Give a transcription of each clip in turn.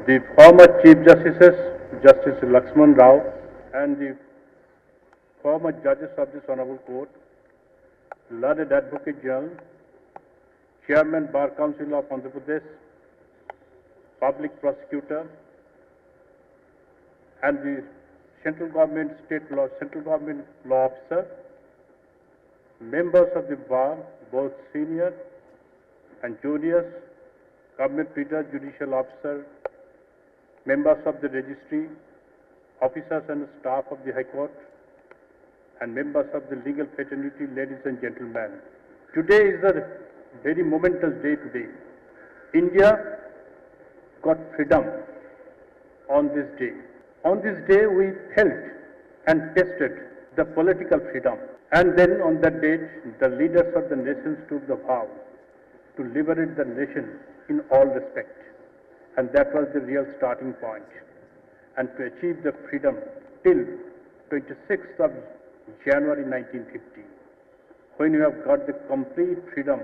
The former Chief Justices, Justice Lakshman Rao, and the former judges of this Honorable Court, learned Advocate General, Chairman Bar Council of Andhra Pradesh, Public Prosecutor, and the Central Government Law Officer, members of the Bar, both senior and juniors, Government Reader, Judicial Officer, members of the Registry, officers and staff of the High Court, and members of the legal fraternity, ladies and gentlemen. Today is a very momentous day today. India got freedom on this day. On this day we felt and tested the political freedom. And then on that date, the leaders of the nations took the vow to liberate the nation in all respect. And that was the real starting point. And to achieve the freedom till 26th of January 1950, when we have got the complete freedom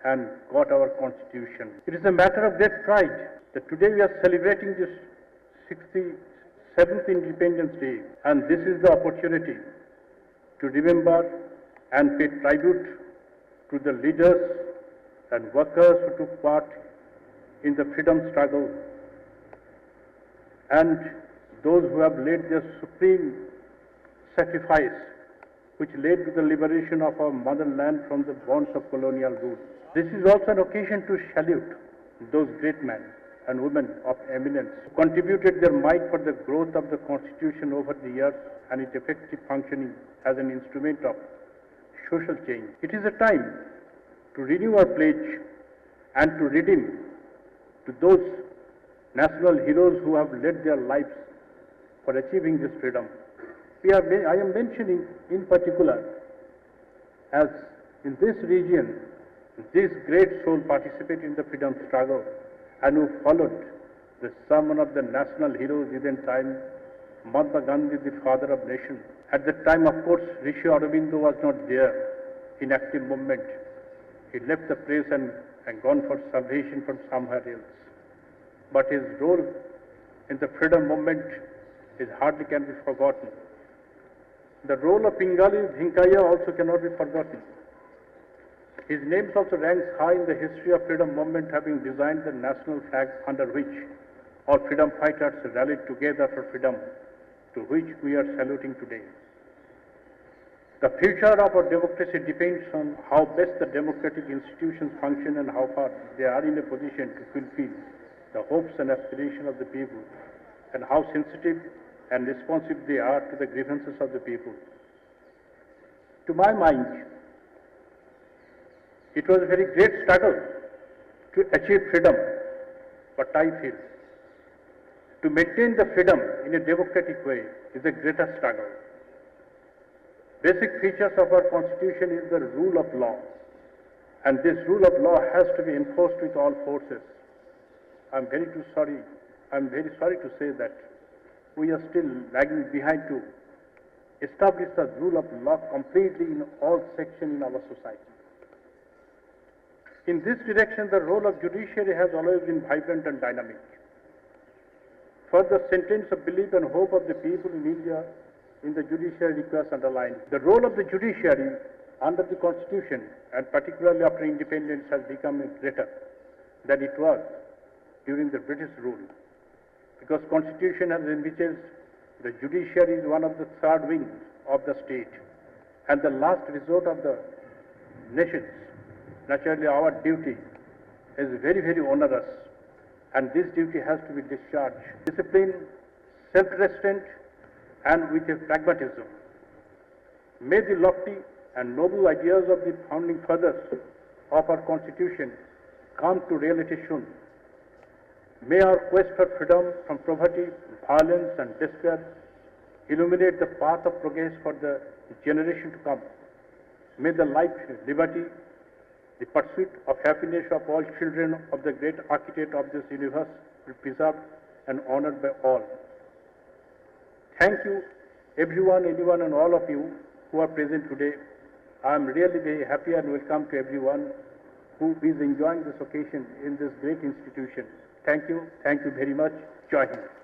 and got our constitution. It is a matter of great pride that today we are celebrating this 67th Independence Day, and this is the opportunity to remember and pay tribute to the leaders and workers who took part in the freedom struggle and those who have laid their supreme sacrifice which led to the liberation of our motherland from the bonds of colonial rule. This is also an occasion to salute those great men and women of eminence who contributed their might for the growth of the Constitution over the years and its effective functioning as an instrument of social change. It is a time to renew our pledge and to redeem to those national heroes who have led their lives for achieving this freedom. I am mentioning in particular, as in this region, these great souls participated in the freedom struggle and who followed the sermon of the national heroes in time, Mahatma Gandhi, the father of nation. At that time, of course, Rishi Aurobindo was not there in active movement. He left the place and gone for salvation from somewhere else. But his role in the freedom movement is hardly can be forgotten. The role of Pingali Bhinkaiah also cannot be forgotten. His name also ranks high in the history of freedom movement, having designed the national flag under which all freedom fighters rallied together for freedom, to which we are saluting today. The future of our democracy depends on how best the democratic institutions function and how far they are in a position to fulfill the hopes and aspirations of the people, and how sensitive and responsive they are to the grievances of the people. To my mind, it was a very great struggle to achieve freedom, but I feel to maintain the freedom in a democratic way is a greater struggle. Basic features of our constitution is the rule of law, and this rule of law has to be enforced with all forces. I'm very sorry to say that we are still lagging behind to establish the rule of law completely in all sections in our society. In this direction, the role of judiciary has always been vibrant and dynamic. Further sentence of belief and hope of the people in India in the judiciary requires underlined. The role of the judiciary under the Constitution, and particularly after independence, has become greater than it was during the British rule. Because Constitution has envisaged the judiciary is one of the third wings of the state and the last resort of the nations. Naturally, our duty is very, very onerous, and this duty has to be discharged. Discipline, self-restraint, and with a pragmatism. May the lofty and noble ideas of the founding fathers of our Constitution come to reality soon. May our quest for freedom from poverty, violence, and despair illuminate the path of progress for the generation to come. May the life, liberty, the pursuit of happiness of all children of the great architect of this universe be preserved and honored by all. Thank you, everyone, anyone, and all of you who are present today. I am really very happy and welcome to everyone who is enjoying this occasion in this great institution. Thank you very much. Jai Hind.